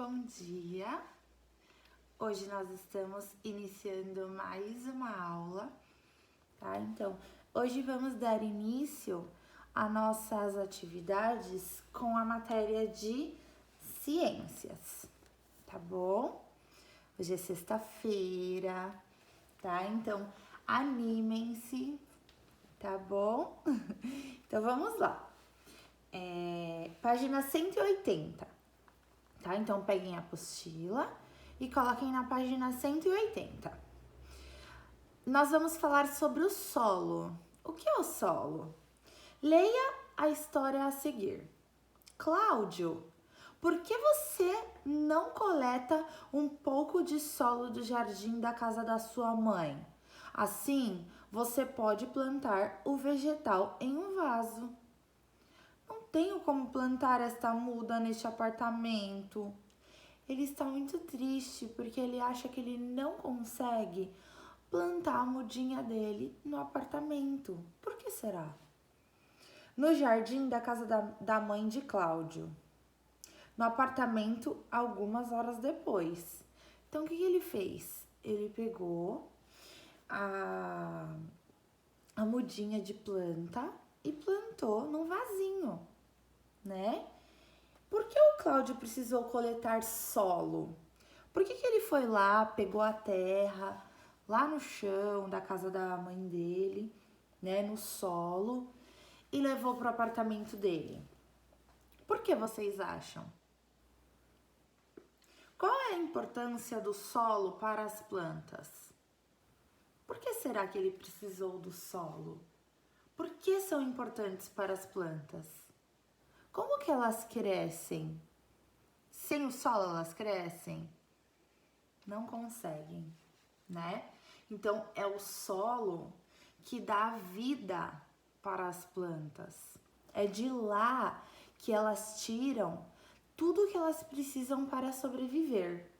Bom dia! Hoje nós estamos iniciando mais uma aula, tá? Então, hoje vamos dar início às nossas atividades com a matéria de ciências, tá bom? Hoje é sexta-feira, tá? Então, animem-se, tá bom? Então, vamos lá. Página 180. Tá? Então, peguem a apostila e coloquem na página 180. Nós vamos falar sobre o solo. O que é o solo? Leia a história a seguir. Cláudio, por que você não coleta um pouco de solo do jardim da casa da sua mãe? Assim, você pode plantar o vegetal em um vaso. Não tenho como plantar esta muda neste apartamento. Ele está muito triste porque ele acha que ele não consegue plantar a mudinha dele no apartamento. Por que será? No jardim da casa da mãe de Cláudio. No apartamento, algumas horas depois. Então, o que ele fez? Ele pegou a mudinha de planta e plantou num vasinho, né? Por que o Cláudio precisou coletar solo? Por que ele foi lá, pegou a terra lá no chão da casa da mãe dele, né, no solo, e levou para o apartamento dele? Por que vocês acham? Qual é a importância do solo para as plantas? Por que será que ele precisou do solo? Por que são importantes para as plantas? Como que elas crescem? Sem o solo elas crescem? Não conseguem, né? Então, é o solo que dá vida para as plantas. É de lá que elas tiram tudo que elas precisam para sobreviver,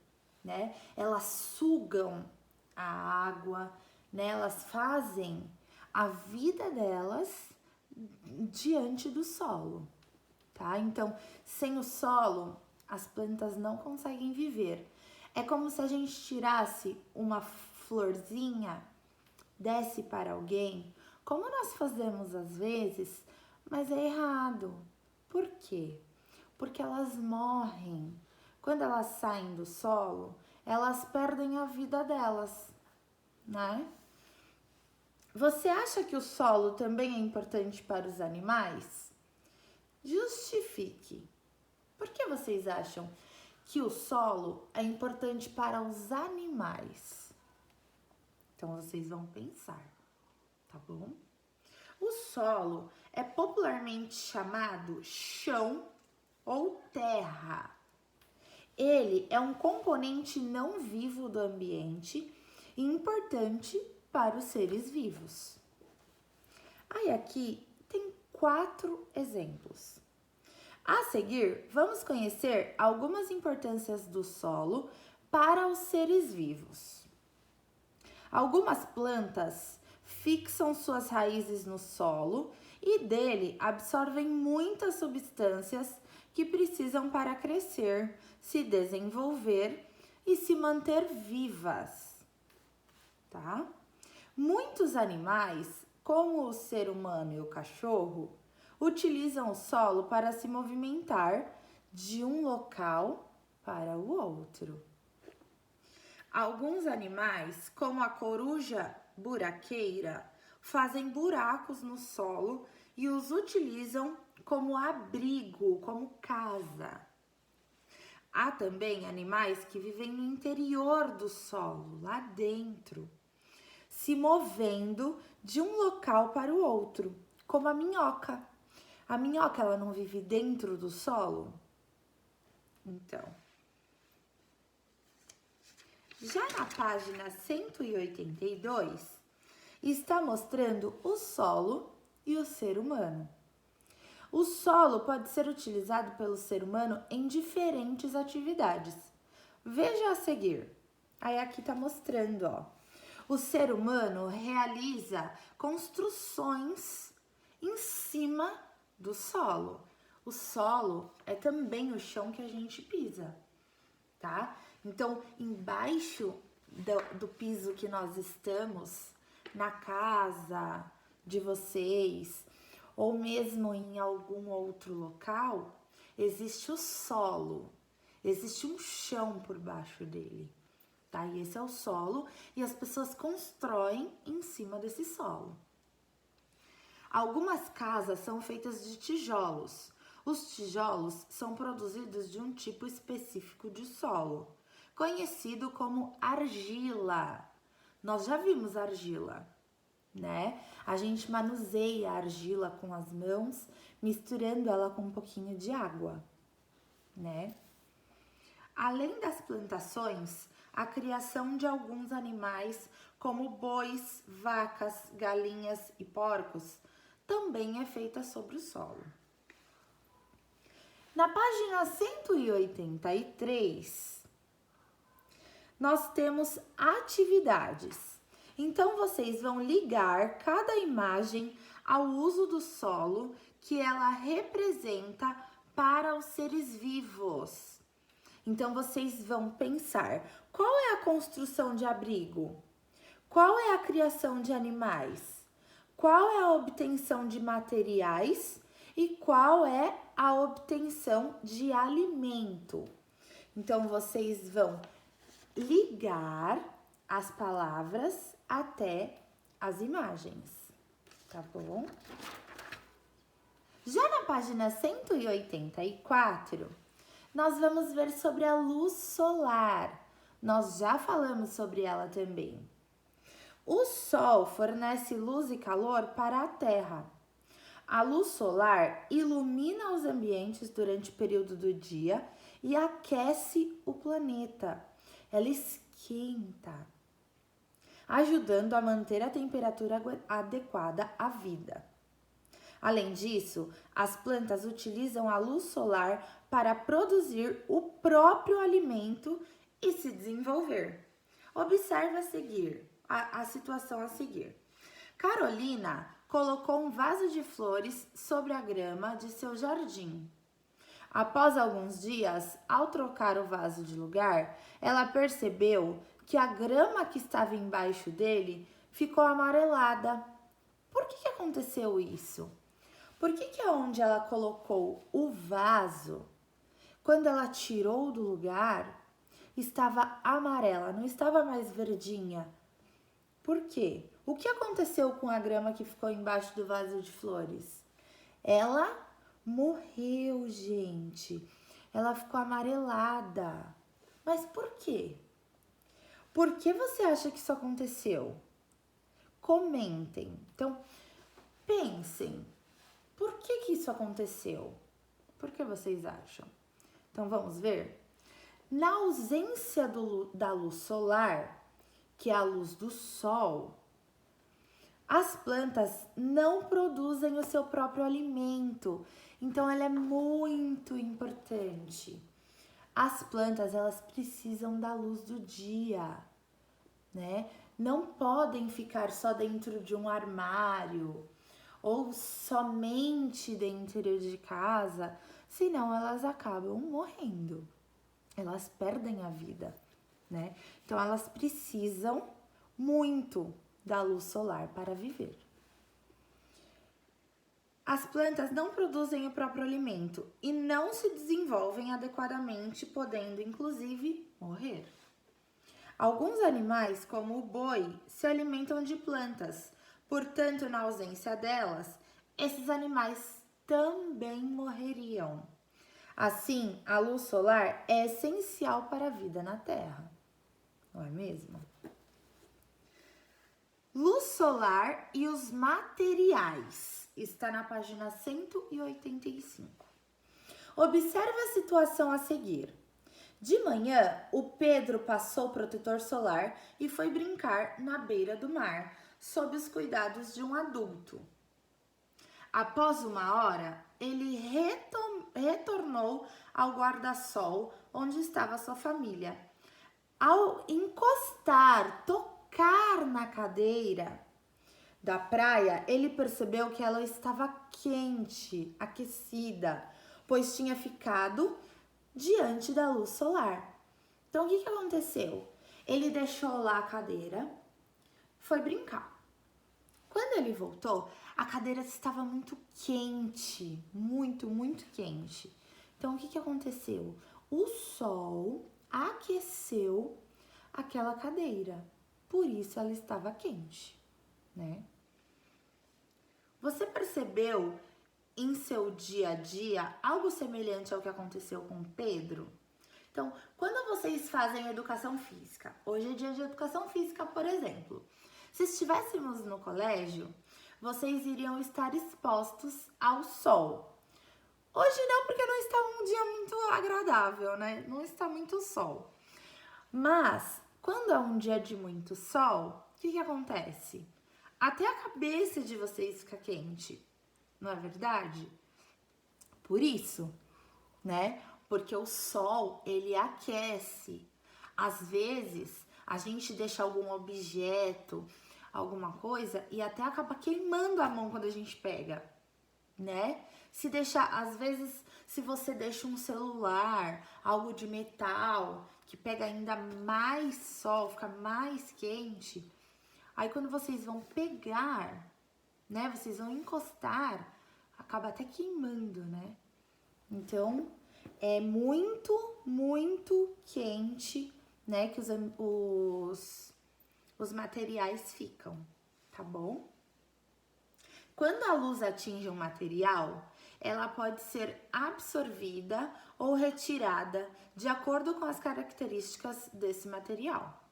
né? Elas sugam a água, né? Elas fazem a vida delas diante do solo, tá? Então, sem o solo, as plantas não conseguem viver. É como se a gente tirasse uma florzinha, desse para alguém, como nós fazemos às vezes, mas é errado. Por quê? Porque elas morrem. Quando elas saem do solo, elas perdem a vida delas, né? Você acha que o solo também é importante para os animais? Justifique. Por que vocês acham que o solo é importante para os animais? Então, vocês vão pensar, tá bom? O solo é popularmente chamado chão ou terra. Ele é um componente não vivo do ambiente e importante para os seres vivos. Aí aqui tem 4 exemplos. A seguir, vamos conhecer algumas importâncias do solo para os seres vivos. Algumas plantas fixam suas raízes no solo e dele absorvem muitas substâncias que precisam para crescer, se desenvolver e se manter vivas, tá? Muitos animais, como o ser humano e o cachorro, utilizam o solo para se movimentar de um local para o outro. Alguns animais, como a coruja buraqueira, fazem buracos no solo e os utilizam como abrigo, como casa. Há também animais que vivem no interior do solo, lá dentro, se movendo de um local para o outro, como a minhoca. A minhoca, ela não vive dentro do solo? Então, já na página 182, está mostrando o solo e o ser humano. O solo pode ser utilizado pelo ser humano em diferentes atividades. Veja a seguir. Aí aqui está mostrando, ó. O ser humano realiza construções em cima do solo. O solo é também o chão que a gente pisa, tá? Então, embaixo do piso que nós estamos, na casa de vocês, ou mesmo em algum outro local, existe o solo, existe um chão por baixo dele, tá? E esse é o solo, e as pessoas constroem em cima desse solo. Algumas casas são feitas de tijolos. Os tijolos são produzidos de um tipo específico de solo, conhecido como argila. Nós já vimos argila, né? A gente manuseia a argila com as mãos, misturando ela com um pouquinho de água, né? Além das plantações, a criação de alguns animais, como bois, vacas, galinhas e porcos, também é feita sobre o solo. Na página 183, nós temos atividades. Então, vocês vão ligar cada imagem ao uso do solo que ela representa para os seres vivos. Então, vocês vão pensar, qual é a construção de abrigo? Qual é a criação de animais? Qual é a obtenção de materiais? E qual é a obtenção de alimento? Então, vocês vão ligar as palavras até as imagens, tá bom? Já na página 184, nós vamos ver sobre a luz solar. Nós já falamos sobre ela também. O Sol fornece luz e calor para a Terra. A luz solar ilumina os ambientes durante o período do dia e aquece o planeta. Ela esquenta, ajudando a manter a temperatura adequada à vida. Além disso, as plantas utilizam a luz solar para produzir o próprio alimento e se desenvolver. Observe a situação a seguir. Carolina colocou um vaso de flores sobre a grama de seu jardim. Após alguns dias, ao trocar o vaso de lugar, ela percebeu que a grama que estava embaixo dele ficou amarelada. Por que aconteceu isso? Por que onde ela colocou o vaso, quando ela tirou do lugar, estava amarela, não estava mais verdinha? Por quê? O que aconteceu com a grama que ficou embaixo do vaso de flores? Ela morreu, gente. Ela ficou amarelada. Mas por quê? Por que você acha que isso aconteceu? Comentem. Então, pensem. Por que isso aconteceu? Por que vocês acham? Então, vamos ver? Na ausência da luz solar, que é a luz do sol, as plantas não produzem o seu próprio alimento. Então, ela é muito importante. As plantas, elas precisam da luz do dia, né? Não podem ficar só dentro de um armário ou somente dentro de casa, senão elas acabam morrendo. Elas perdem a vida, né? Então, elas precisam muito da luz solar para viver. As plantas não produzem o próprio alimento e não se desenvolvem adequadamente, podendo inclusive morrer. Alguns animais, como o boi, se alimentam de plantas, portanto, na ausência delas, esses animais também morreriam. Assim, a luz solar é essencial para a vida na Terra, não é mesmo? Luz solar e os materiais, está na página 185. Observe a situação a seguir. De manhã, o Pedro passou o protetor solar e foi brincar na beira do mar, sob os cuidados de um adulto. Após uma hora, ele retornou ao guarda-sol onde estava sua família. Ao tocar na cadeira da praia, ele percebeu que ela estava quente, aquecida, pois tinha ficado diante da luz solar. Então, o que aconteceu? Ele deixou lá a cadeira, foi brincar. Quando ele voltou, a cadeira estava muito quente, muito quente. Então, o que aconteceu? O sol aqueceu aquela cadeira, por isso ela estava quente, né? Você percebeu em seu dia a dia algo semelhante ao que aconteceu com Pedro? Então, quando vocês fazem educação física, hoje é dia de educação física, por exemplo, se estivéssemos no colégio, vocês iriam estar expostos ao sol. Hoje não, porque não está um dia muito agradável, né? Não está muito sol. Mas, quando é um dia de muito sol, o que acontece? Até a cabeça de vocês fica quente, não é verdade? Por isso, né? Porque o sol, ele aquece. Às vezes, a gente deixa algum objeto, alguma coisa, e até acaba queimando a mão quando a gente pega, né? Se deixar, às vezes, se você deixa um celular, algo de metal, que pega ainda mais sol, fica mais quente, aí quando vocês vão pegar, né? Vocês vão encostar, acaba até queimando, né? Então, é muito quente, né? Que os materiais ficam, tá bom? Quando a luz atinge um material, ela pode ser absorvida ou retirada de acordo com as características desse material.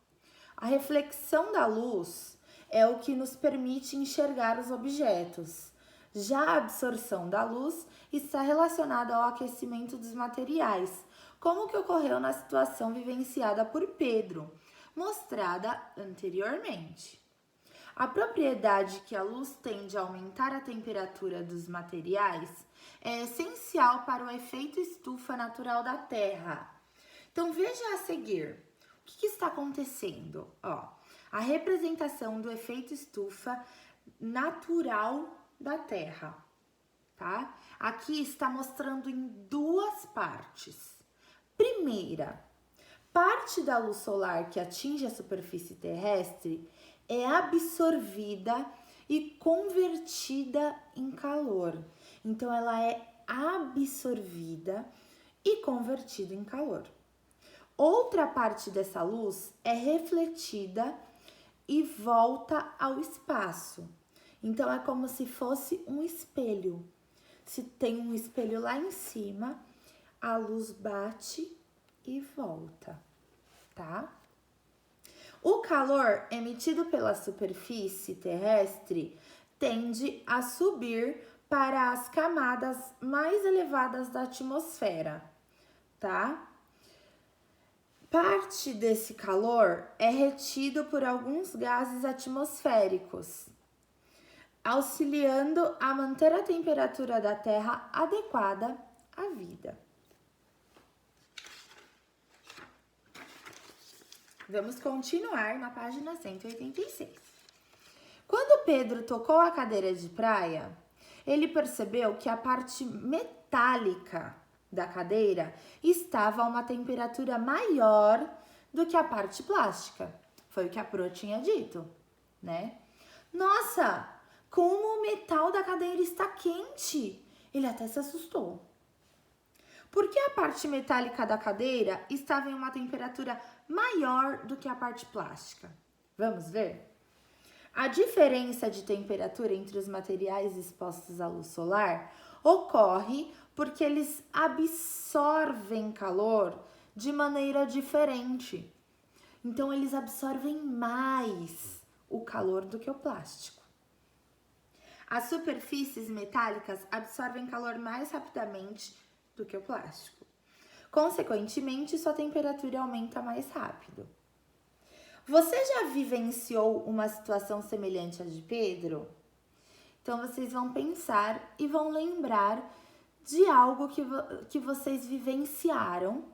A reflexão da luz é o que nos permite enxergar os objetos. Já a absorção da luz está relacionada ao aquecimento dos materiais, como o que ocorreu na situação vivenciada por Pedro, mostrada anteriormente. A propriedade que a luz tem de aumentar a temperatura dos materiais é essencial para o efeito estufa natural da Terra. Então, veja a seguir, o que está acontecendo? A representação do efeito estufa natural da Terra, tá? Aqui está mostrando em duas partes. Primeira, parte da luz solar que atinge a superfície terrestre é absorvida e convertida em calor. Então, ela é absorvida e convertida em calor. Outra parte dessa luz é refletida e volta ao espaço. Então, é como se fosse um espelho. Se tem um espelho lá em cima, a luz bate e volta, tá? O calor emitido pela superfície terrestre tende a subir para as camadas mais elevadas da atmosfera, tá? Parte desse calor é retido por alguns gases atmosféricos, auxiliando a manter a temperatura da Terra adequada à vida. Vamos continuar na página 186. Quando Pedro tocou a cadeira de praia, ele percebeu que a parte metálica da cadeira estava a uma temperatura maior do que a parte plástica. Foi o que a Pro tinha dito, né? Nossa, como o metal da cadeira está quente! Ele até se assustou. Porque a parte metálica da cadeira estava em uma temperatura maior do que a parte plástica. Vamos ver? A diferença de temperatura entre os materiais expostos à luz solar ocorre porque eles absorvem calor de maneira diferente. Então, eles absorvem mais o calor do que o plástico. As superfícies metálicas absorvem calor mais rapidamente do que o plástico. Consequentemente, sua temperatura aumenta mais rápido. Você já vivenciou uma situação semelhante à de Pedro? Então, vocês vão pensar e vão lembrar de algo que vocês vivenciaram,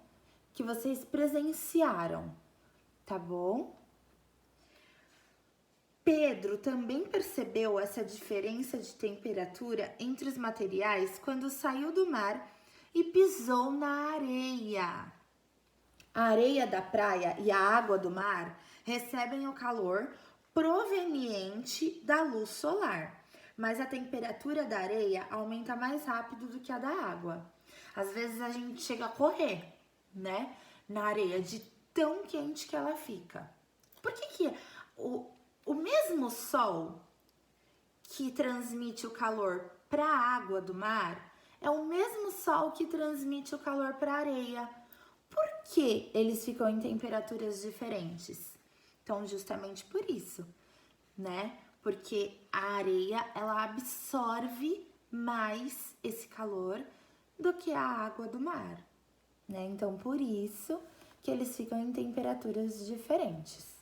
que vocês presenciaram, tá bom? Pedro também percebeu essa diferença de temperatura entre os materiais quando saiu do mar e pisou na areia. A areia da praia e a água do mar recebem o calor proveniente da luz solar, mas a temperatura da areia aumenta mais rápido do que a da água. Às vezes a gente chega a correr, né, na areia de tão quente que ela fica. Por que o mesmo sol que transmite o calor para a água do mar é o mesmo sol que transmite o calor para a areia? Por que eles ficam em temperaturas diferentes? Então, justamente por isso, né? Porque a areia, ela absorve mais esse calor do que a água do mar, né? Então, por isso que eles ficam em temperaturas diferentes.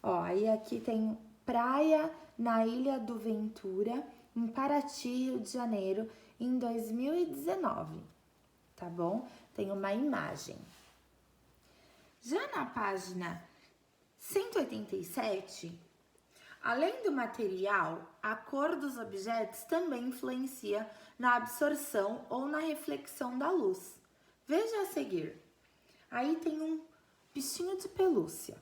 Ó, aí aqui tem praia na Ilha do Ventura, em Paraty, Rio de Janeiro, em 2019, tá bom? Tem uma imagem. Já na página 187, além do material, a cor dos objetos também influencia na absorção ou na reflexão da luz. Veja a seguir. Aí tem um bichinho de pelúcia.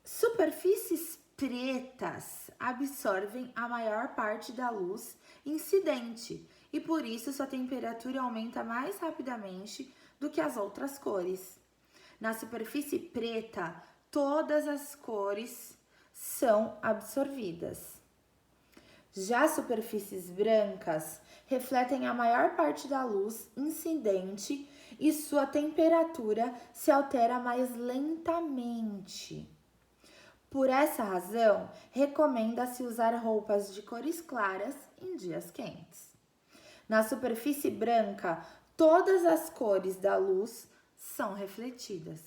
Superfícies pretas absorvem a maior parte da luz incidente e por isso sua temperatura aumenta mais rapidamente do que as outras cores. Na superfície preta, todas as cores são absorvidas. Já superfícies brancas refletem a maior parte da luz incidente e sua temperatura se altera mais lentamente. Por essa razão, recomenda-se usar roupas de cores claras em dias quentes. Na superfície branca, todas as cores da luz são refletidas.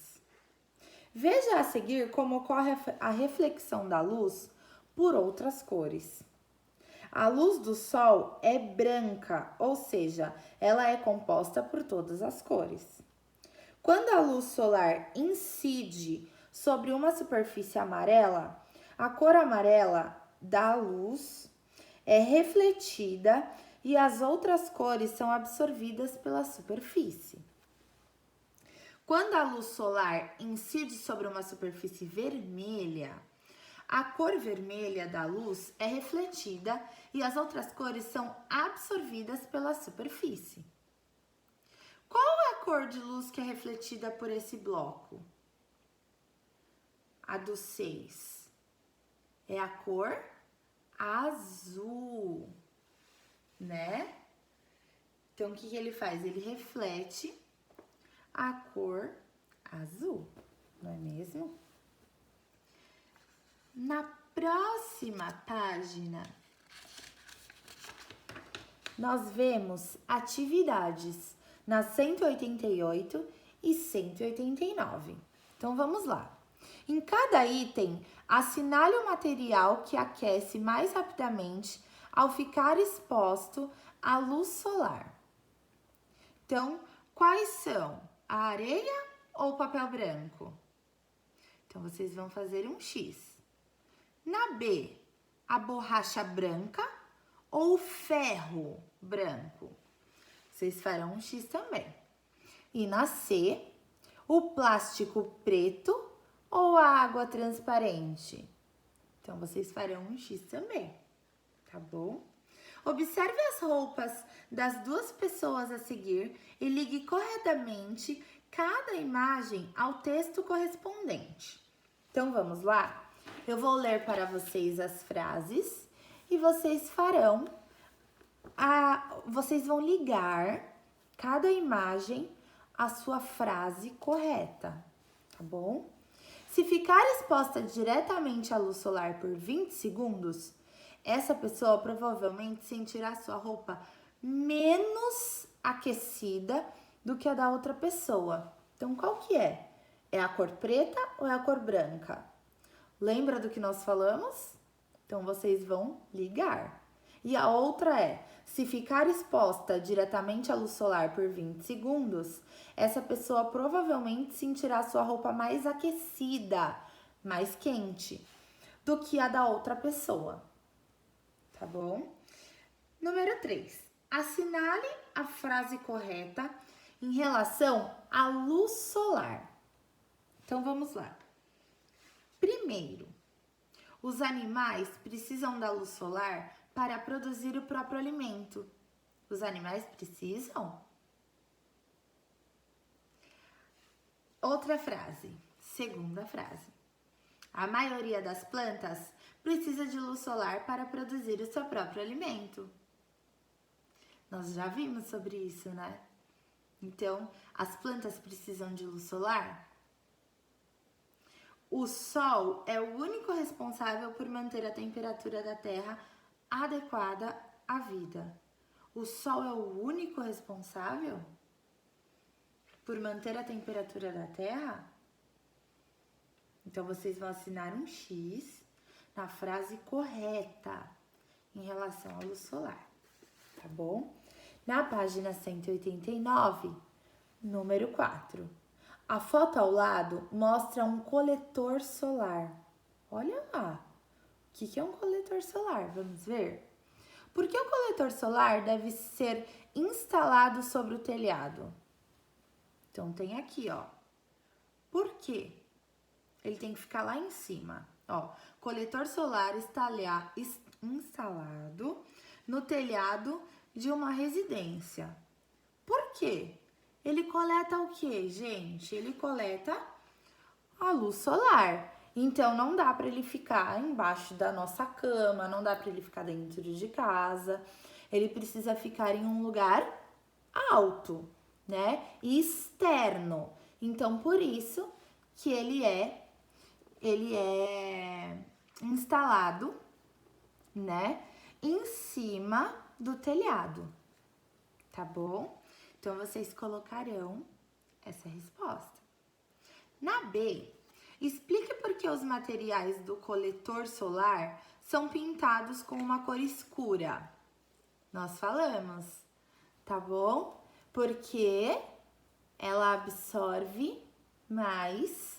Veja a seguir como ocorre a reflexão da luz por outras cores. A luz do sol é branca, ou seja, ela é composta por todas as cores. Quando a luz solar incide sobre uma superfície amarela, a cor amarela da luz é refletida e as outras cores são absorvidas pela superfície. Quando a luz solar incide sobre uma superfície vermelha, a cor vermelha da luz é refletida e as outras cores são absorvidas pela superfície. Qual é a cor de luz que é refletida por esse bloco? A do 6 é a cor azul, né? Então, o que ele faz? Ele reflete a cor azul, não é mesmo? Na próxima página, nós vemos atividades nas 188 e 189. Então, vamos lá. Em cada item, assinale o material que aquece mais rapidamente ao ficar exposto à luz solar. Então, quais são? A areia ou o papel branco? Então, vocês vão fazer um X. Na B, a borracha branca ou o ferro branco? Vocês farão um X também. E na C, o plástico preto ou a água transparente? Então, vocês farão um X também, tá bom? Observe as roupas das duas pessoas a seguir e ligue corretamente cada imagem ao texto correspondente. Então, vamos lá? Eu vou ler para vocês as frases e vocês vocês vão ligar cada imagem à sua frase correta, tá bom? Se ficar exposta diretamente à luz solar por 20 segundos, essa pessoa provavelmente sentirá sua roupa menos aquecida do que a da outra pessoa. Então, qual que é? É a cor preta ou é a cor branca? Lembra do que nós falamos? Então, vocês vão ligar. E a outra é, se ficar exposta diretamente à luz solar por 20 segundos, essa pessoa provavelmente sentirá sua roupa mais aquecida, mais quente, do que a da outra pessoa. Tá bom? Número 3. Assinale a frase correta em relação a luz solar. Então, vamos lá. Primeiro, os animais precisam da luz solar para produzir o próprio alimento. Os animais precisam? Outra frase, segunda frase. A maioria das plantas precisa de luz solar para produzir o seu próprio alimento. Nós já vimos sobre isso, né? Então, as plantas precisam de luz solar? O Sol é o único responsável por manter a temperatura da Terra adequada à vida. O Sol é o único responsável por manter a temperatura da Terra? Então, vocês vão assinar um X na frase correta em relação à luz solar, tá bom? Na página 189, número 4. A foto ao lado mostra um coletor solar. Olha lá. O que é um coletor solar? Vamos ver? Por que o coletor solar deve ser instalado sobre o telhado? Então, tem aqui, ó. Por quê? Ele tem que ficar lá em cima. Ó, coletor solar instalado no telhado de uma residência. Por quê? Ele coleta o quê, gente? Ele coleta a luz solar. Então, não dá para ele ficar embaixo da nossa cama, não dá para ele ficar dentro de casa. Ele precisa ficar em um lugar alto, né? E externo. Então, por isso que ele é instalado, né, em cima do telhado, tá bom? Então, vocês colocarão essa resposta. Na B, explique por que os materiais do coletor solar são pintados com uma cor escura. Nós falamos, tá bom? Porque ela absorve mais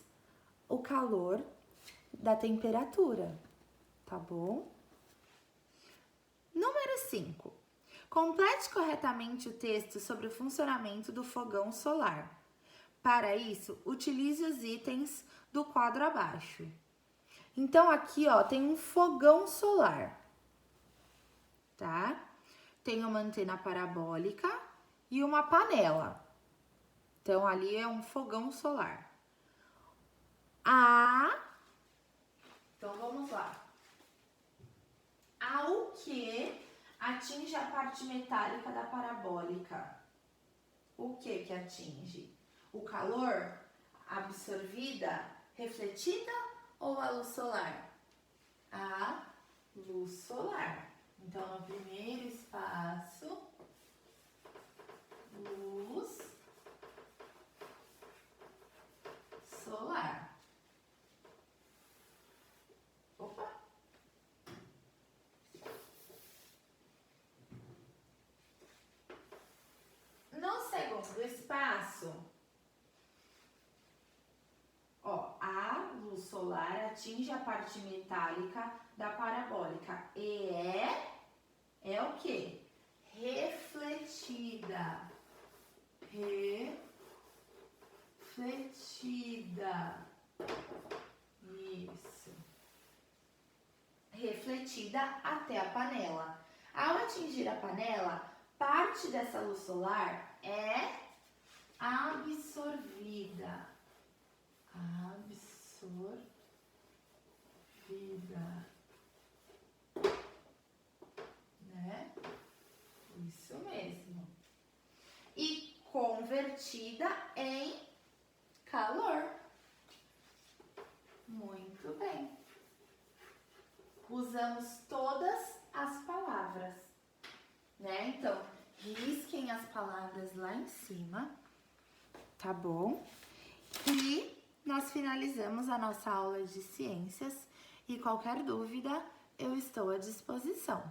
o calor da temperatura, tá bom? Número 5. Complete corretamente o texto sobre o funcionamento do fogão solar. Para isso, utilize os itens do quadro abaixo. Então, aqui, ó, tem um fogão solar, tá? Tem uma antena parabólica e uma panela. Então, ali é um fogão solar. Então, vamos lá. O que atinge a parte metálica da parabólica? O que atinge? O calor absorvida, refletida ou a luz solar? A luz solar. Então, no primeiro espaço, luz solar. Opa! No segundo espaço, ó, a luz solar atinge a parte metálica da parabólica e é o quê? Refletida. Refletida. Isso. Refletida até a panela. Ao atingir a panela, parte dessa luz solar é absorvida. Absorvida. Né? Isso mesmo. E convertida em calor. Muito bem. Usamos todas as palavras, né? Então, risquem as palavras lá em cima, tá bom? E nós finalizamos a nossa aula de ciências e qualquer dúvida, eu estou à disposição.